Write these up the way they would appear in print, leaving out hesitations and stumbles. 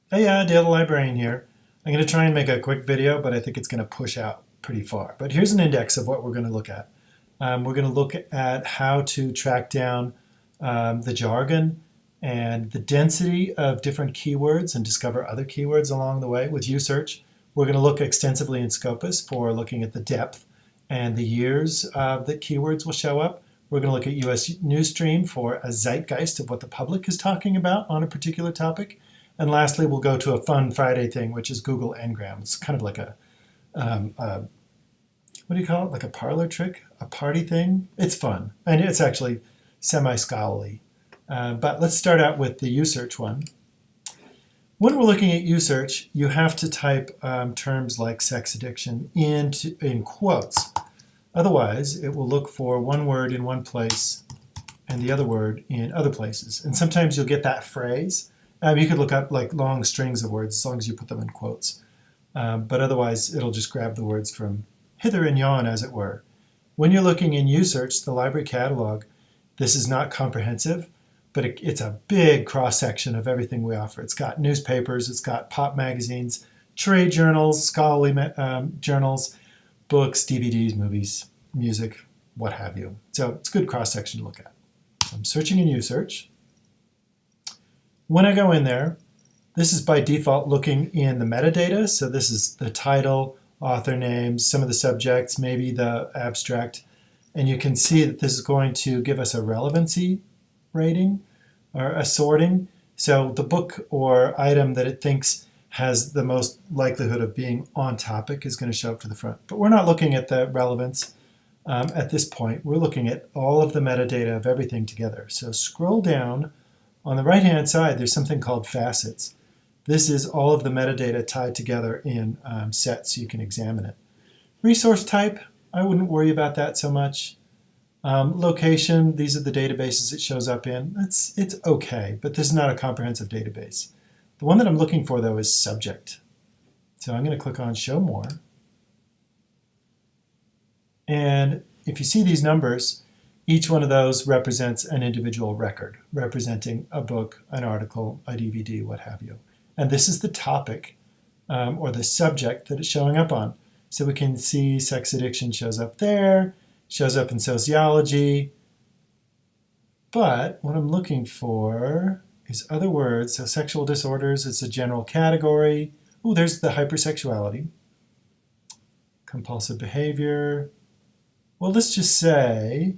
Hey, Dale the Librarian here. I'm going to try and make a quick video, but I think it's going to push out pretty far. But here's an index of what we're going to look at. We're going to look at how to track down the jargon and the density of different keywords and discover other keywords along the way with USearch. We're going to look extensively in Scopus for looking at the depth and the years that keywords will show up. We're going to look at US Newsstream for a zeitgeist of what the public is talking about on a particular topic. And lastly, we'll go to a fun Friday thing, which is Google Ngram. It's kind of like what do you call it? Like a parlor trick, a party thing. It's fun, and it's actually semi-scholarly. But let's start out with the USearch one. When we're looking at USearch, you have to type terms like sex addiction in quotes. Otherwise, it will look for one word in one place and the other word in other places. And sometimes you'll get that phrase. You could look up like long strings of words as long as you put them in quotes. But otherwise, it'll just grab the words from hither and yon, as it were. When you're looking in USearch, the library catalog, this is not comprehensive, but it's a big cross-section of everything we offer. It's got newspapers, it's got pop magazines, trade journals, scholarly journals, books, DVDs, movies, music, what have you. So it's a good cross-section to look at. I'm searching in USearch. When I go in there, this is by default looking in the metadata. So this is the title, author names, some of the subjects, maybe the abstract. And you can see that this is going to give us a relevancy rating or a sorting. So the book or item that it thinks has the most likelihood of being on topic is going to show up to the front. But we're not looking at the relevance at this point. We're looking at all of the metadata of everything together. So scroll down. On the right-hand side, there's something called facets. This is all of the metadata tied together in sets so you can examine it. Resource type, I wouldn't worry about that so much. Location, these are the databases it shows up in. It's okay, but this is not a comprehensive database. The one that I'm looking for, though, is subject. So I'm going to click on Show More. And if you see these numbers, each one of those represents an individual record, representing a book, an article, a DVD, what have you. And this is the topic or the subject that it's showing up on. So we can see sex addiction shows up there, shows up in sociology. But what I'm looking for is other words. So sexual disorders, it's a general category. Oh, there's the hypersexuality. Compulsive behavior. Well, let's just say,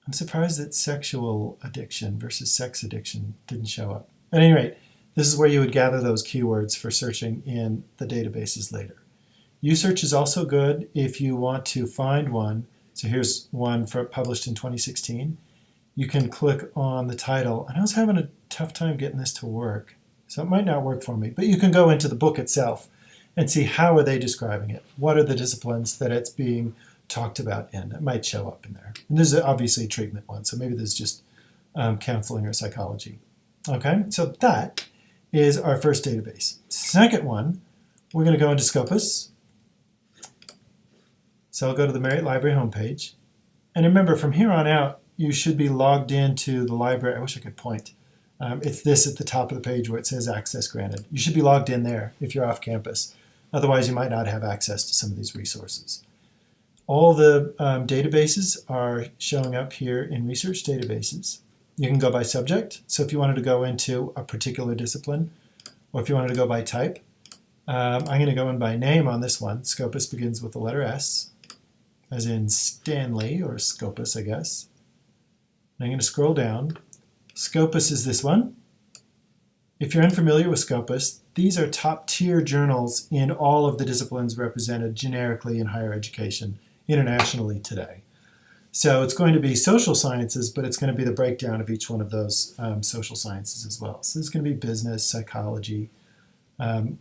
I'm surprised that sexual addiction versus sex addiction didn't show up. At any rate, this is where you would gather those keywords for searching in the databases later. USearch is also good if you want to find one. So here's one published in 2016. You can click on the title. And I was having a tough time getting this to work, so it might not work for me. But you can go into the book itself and see how are they describing it. What are the disciplines that it's being talked about in? It might show up in there. And this is obviously a treatment one, so maybe this is just counseling or psychology. Okay, so that is our first database. Second one, we're going to go into Scopus. So I'll go to the Marriott Library homepage. And remember, from here on out, you should be logged into the library. I wish I could point. It's this at the top of the page where it says access granted. You should be logged in there if you're off campus. Otherwise, you might not have access to some of these resources. All the databases are showing up here in research databases. You can go by subject. So if you wanted to go into a particular discipline, or if you wanted to go by type, I'm going to go in by name on this one. Scopus begins with the letter S, as in Stanley, or Scopus, I guess. And I'm going to scroll down. Scopus is this one. If you're unfamiliar with Scopus, these are top-tier journals in all of the disciplines represented generically in higher education internationally today. So it's going to be social sciences, but it's going to be the breakdown of each one of those social sciences as well. So there's going to be business, psychology,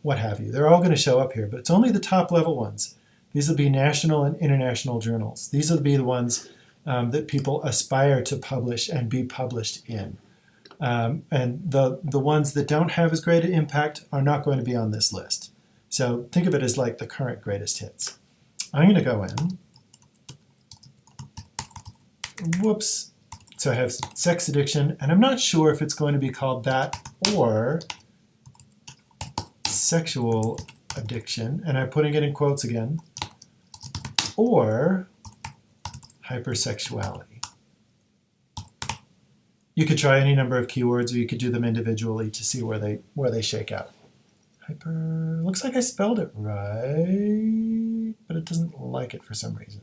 what have you. They're all going to show up here, but it's only the top level ones. These will be national and international journals. These will be the ones that people aspire to publish and be published in. And the ones that don't have as great an impact are not going to be on this list. So think of it as like the current greatest hits. I'm going to go in. Whoops. So I have sex addiction, and I'm not sure if it's going to be called that or sexual addiction, and I'm putting it in quotes again, or hypersexuality. You could try any number of keywords, or you could do them individually to see where they shake out. Hyper, looks like I spelled it right, but it doesn't like it for some reason.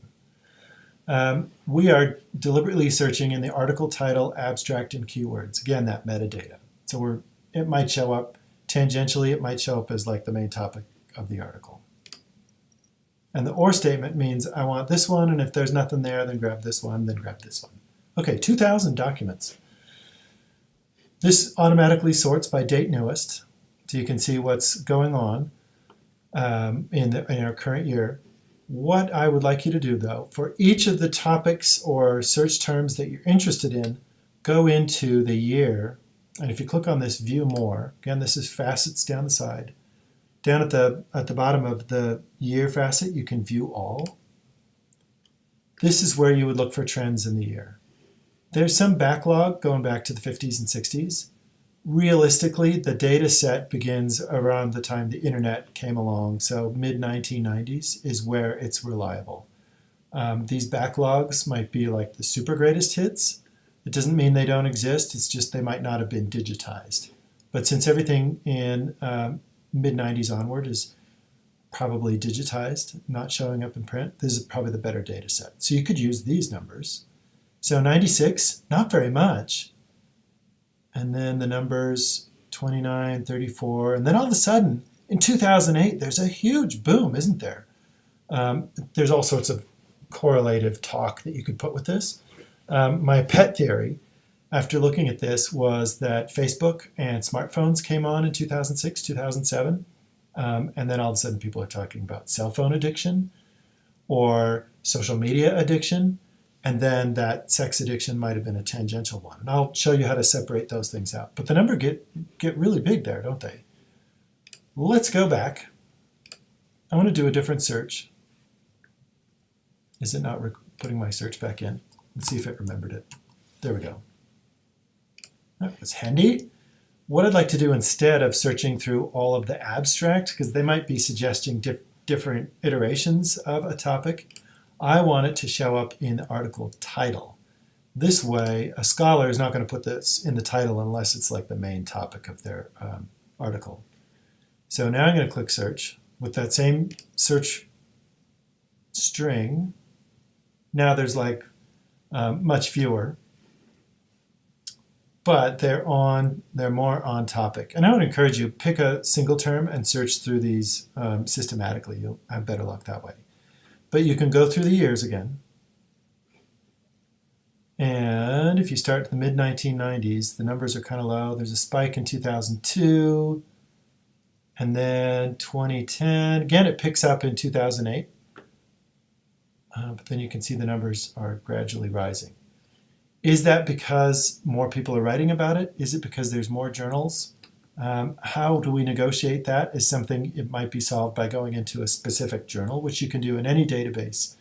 We are deliberately searching in the article title, abstract, and keywords. Again, that metadata. So it might show up tangentially, it might show up as like the main topic of the article. And the or statement means I want this one, and if there's nothing there, then grab this one, then grab this one. Okay, 2,000 documents. This automatically sorts by date newest, so you can see what's going on in our current year. What I would like you to do, though, for each of the topics or search terms that you're interested in, go into the year. And if you click on this View More, again, this is facets down the side. Down at the bottom of the year facet, you can view all. This is where you would look for trends in the year. There's some backlog going back to the 50s and 60s. Realistically, the data set begins around the time the internet came along, so mid-1990s is where it's reliable. These backlogs might be like the super greatest hits. It doesn't mean they don't exist, it's just they might not have been digitized. But since everything in mid-90s onward is probably digitized, not showing up in print, this is probably the better data set. So you could use these numbers. So 96, not very much. And then the numbers 29, 34, and then all of a sudden, in 2008, there's a huge boom, isn't there? There's all sorts of correlative talk that you could put with this. My pet theory, after looking at this, was that Facebook and smartphones came on in 2006, 2007, and then all of a sudden people are talking about cell phone addiction or social media addiction, and then that sex addiction might have been a tangential one. And I'll show you how to separate those things out. But the numbers get really big there, don't they? Let's go back. I want to do a different search. Is it not putting my search back in? Let's see if it remembered it. There we go. That was handy. What I'd like to do instead of searching through all of the abstract, because they might be suggesting different iterations of a topic, I want it to show up in the article title. This way, a scholar is not going to put this in the title unless it's like the main topic of their article. So now I'm going to click search with that same search string. Now there's like much fewer, but they're more on topic. And I would encourage you, pick a single term and search through these systematically. You'll have better luck that way. But you can go through the years again. And if you start at the mid-1990s, the numbers are kind of low. There's a spike in 2002, and then 2010. Again, it picks up in 2008. But then you can see the numbers are gradually rising. Is that because more people are writing about it? Is it because there's more journals? How do we negotiate that is something it might be solved by going into a specific journal, which you can do in any database.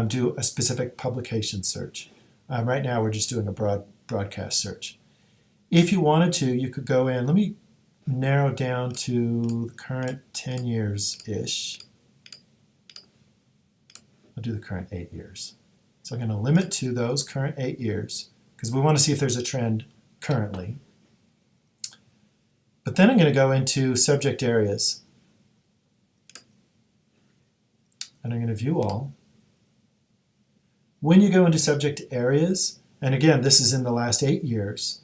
Do a specific publication search. Right now we're just doing a broadcast search. If you wanted to, you could go in, let me narrow down to the current 10 years-ish. I'll do the current 8 years. So I'm going to limit to those current 8 years because we want to see if there's a trend currently. But then I'm going to go into subject areas. And I'm going to view all. When you go into subject areas, and again, this is in the last 8 years,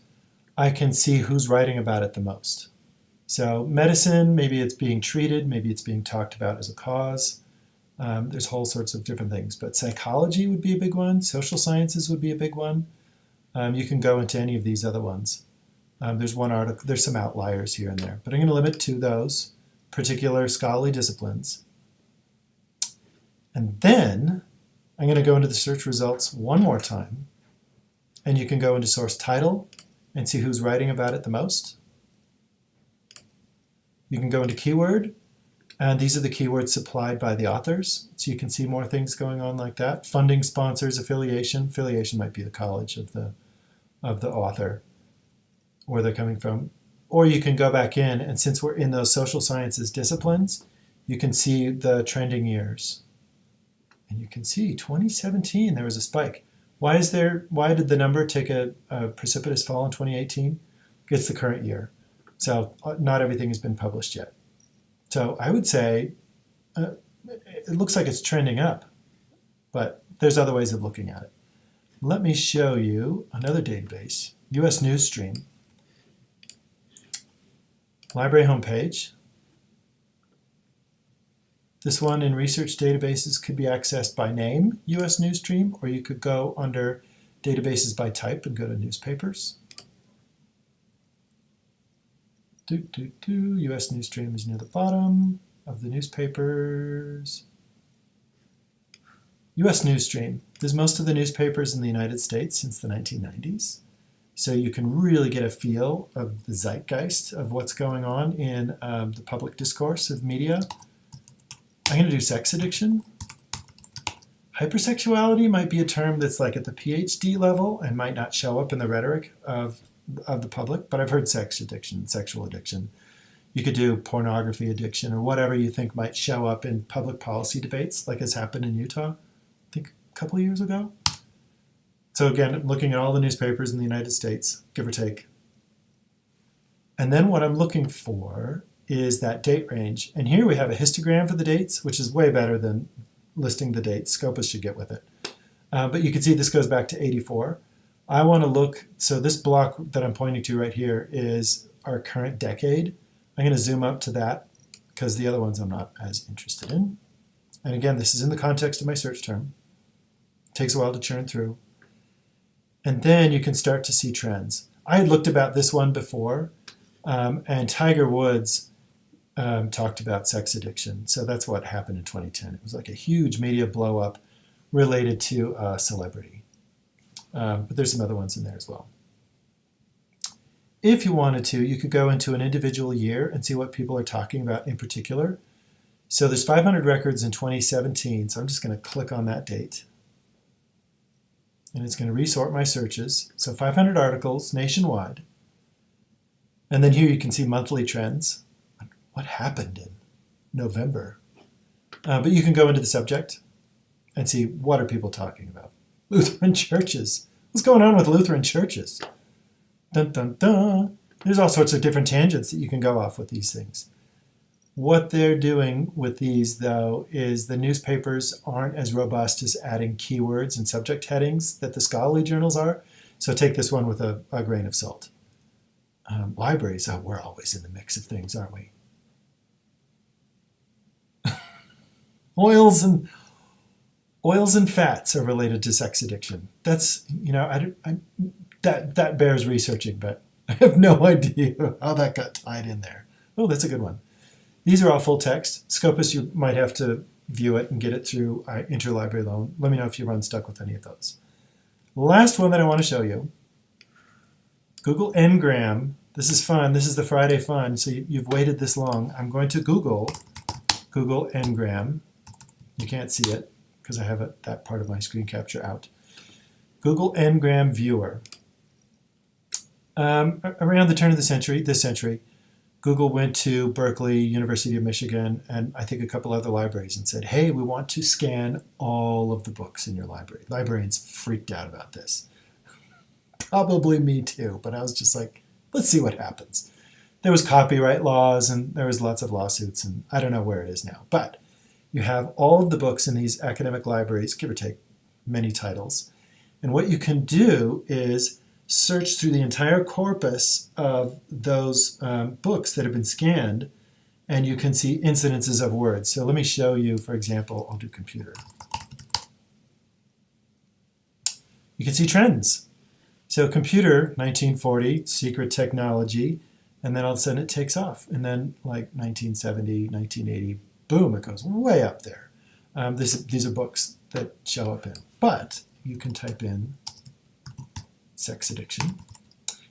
I can see who's writing about it the most. So medicine, maybe it's being treated, maybe it's being talked about as a cause. There's whole sorts of different things. But psychology would be a big one. Social sciences would be a big one. You can go into any of these other ones. There's one article, there's some outliers here and there, but I'm going to limit to those particular scholarly disciplines. And then I'm going to go into the search results one more time, and you can go into source title and see who's writing about it the most. You can go into keyword, and these are the keywords supplied by the authors, so you can see more things going on like that. Funding, sponsors, affiliation. Affiliation might be the college of the author, where they're coming from. Or you can go back in, and since we're in those social sciences disciplines, you can see the trending years. And you can see 2017, there was a spike. Why did the number take a precipitous fall in 2018? It's the current year. So not everything has been published yet. So I would say it looks like it's trending up, but there's other ways of looking at it. Let me show you another database, US News Stream. Library homepage. This one in research databases could be accessed by name, US News Stream, or you could go under databases by type and go to newspapers. US News Stream is near the bottom of the newspapers. US News Stream. There's most of the newspapers in the United States since the 1990s. So you can really get a feel of the zeitgeist of what's going on in the public discourse of media. I'm going to do sex addiction. Hypersexuality might be a term that's like at the PhD level and might not show up in the rhetoric of the public, but I've heard sex addiction, sexual addiction. You could do pornography addiction or whatever you think might show up in public policy debates, like has happened in Utah, I think a couple of years ago. So again, looking at all the newspapers in the United States, give or take. And then what I'm looking for is that date range. And here we have a histogram for the dates, which is way better than listing the dates. Scopus should get with it. But you can see this goes back to 84. I want to look, so this block that I'm pointing to right here is our current decade. I'm going to zoom up to that because the other ones I'm not as interested in. And again, this is in the context of my search term. It takes a while to churn through. And then you can start to see trends. I had looked about this one before, and Tiger Woods talked about sex addiction. So that's what happened in 2010. It was like a huge media blow up related to a celebrity. But there's some other ones in there as well. If you wanted to, you could go into an individual year and see what people are talking about in particular. So there's 500 records in 2017, so I'm just going to click on that date. And it's going to resort my searches. So 500 articles nationwide. And then here you can see monthly trends. What happened in November? But you can go into the subject and see what are people talking about. Lutheran churches. What's going on with Lutheran churches? Dun, dun, dun. There's all sorts of different tangents that you can go off with these things. What they're doing with these, though, is the newspapers aren't as robust as adding keywords and subject headings that the scholarly journals are. So take this one with a grain of salt. Libraries, we're always in the mix of things, aren't we? Oils and fats are related to sex addiction. That's, that bears researching, but I have no idea how that got tied in there. Oh, that's a good one. These are all full text. Scopus, you might have to view it and get it through interlibrary loan. Let me know if you run stuck with any of those. Last one that I want to show you, Google Ngram. This is fun. This is the Friday fun. So you've waited this long. I'm going to Google Ngram. You can't see it because I have that part of my screen capture out. Google Ngram Viewer. Around the turn of the century, this century, Google went to Berkeley, University of Michigan, and I think a couple other libraries and said, hey, we want to scan all of the books in your library. Librarians freaked out about this. Probably me too, but I was just like, let's see what happens. There was copyright laws and there was lots of lawsuits, and I don't know where it is now. But you have all of the books in these academic libraries, give or take many titles. And what you can do is search through the entire corpus of those books that have been scanned, and you can see incidences of words. So let me show you, for example, I'll do computer. You can see trends. So computer, 1940, secret technology, and then all of a sudden it takes off. And then like 1970, 1980, boom, it goes way up there. These are books that show up in. But you can type in sex addiction.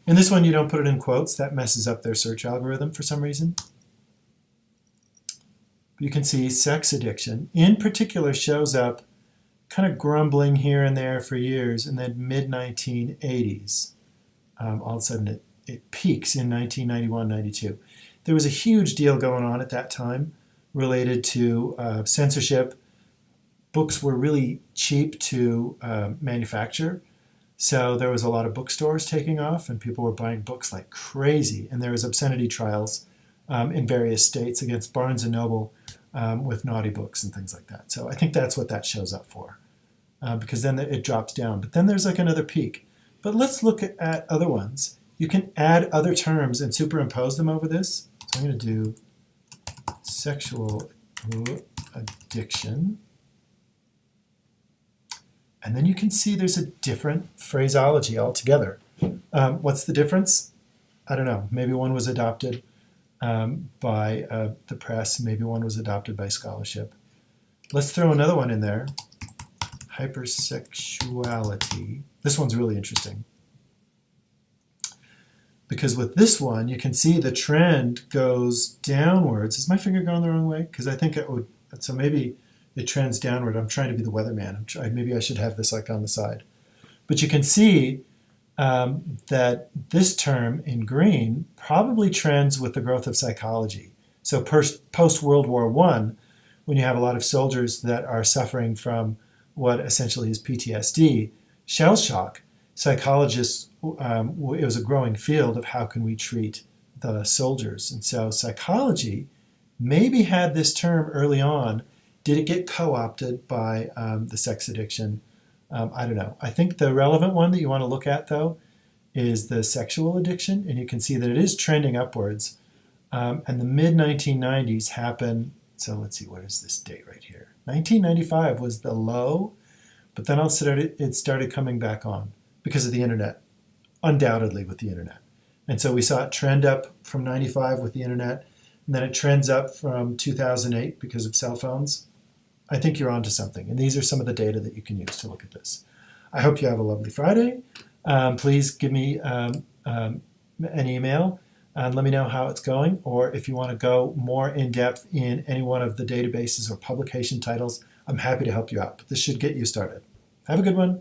In this one, you don't put it in quotes. That messes up their search algorithm for some reason. You can see sex addiction, in particular, shows up kind of grumbling here and there for years, and then mid-1980s, all of a sudden it peaks in 1991-92. There was a huge deal going on at that time related to censorship. Books were really cheap to manufacture, so there was a lot of bookstores taking off, and people were buying books like crazy. And there was obscenity trials in various states against Barnes and Noble with naughty books and things like that. So I think that's what that shows up for, because then it drops down. But then there's like another peak. But let's look at other ones. You can add other terms and superimpose them over this. So I'm going to do sexual addiction. And then you can see there's a different phraseology altogether. What's the difference? I don't know. Maybe one was adopted by the press. Maybe one was adopted by scholarship. Let's throw another one in there. Hypersexuality. This one's really interesting. Because with this one, you can see the trend goes downwards. Is my finger going the wrong way? Because I think it would, so maybe it trends downward. I'm trying to be the weatherman. Maybe I should have this like on the side. But you can see that this term in green probably trends with the growth of psychology. So post-World War I, when you have a lot of soldiers that are suffering from what essentially is PTSD, shell shock, psychologists, it was a growing field of how can we treat the soldiers. And so psychology maybe had this term early on. Did it get co-opted by the sex addiction? I don't know. I think the relevant one that you want to look at, though, is the sexual addiction. And you can see that it is trending upwards. And the mid-1990s happened. So let's see, what is this date right here? 1995 was the low, but then it started coming back on because of the internet, undoubtedly with the internet. And so we saw it trend up from 95 with the internet, and then it trends up from 2008 because of cell phones. I think you're onto something. And these are some of the data that you can use to look at this. I hope you have a lovely Friday. Please give me an email and let me know how it's going. Or if you want to go more in depth in any one of the databases or publication titles, I'm happy to help you out. But this should get you started. Have a good one.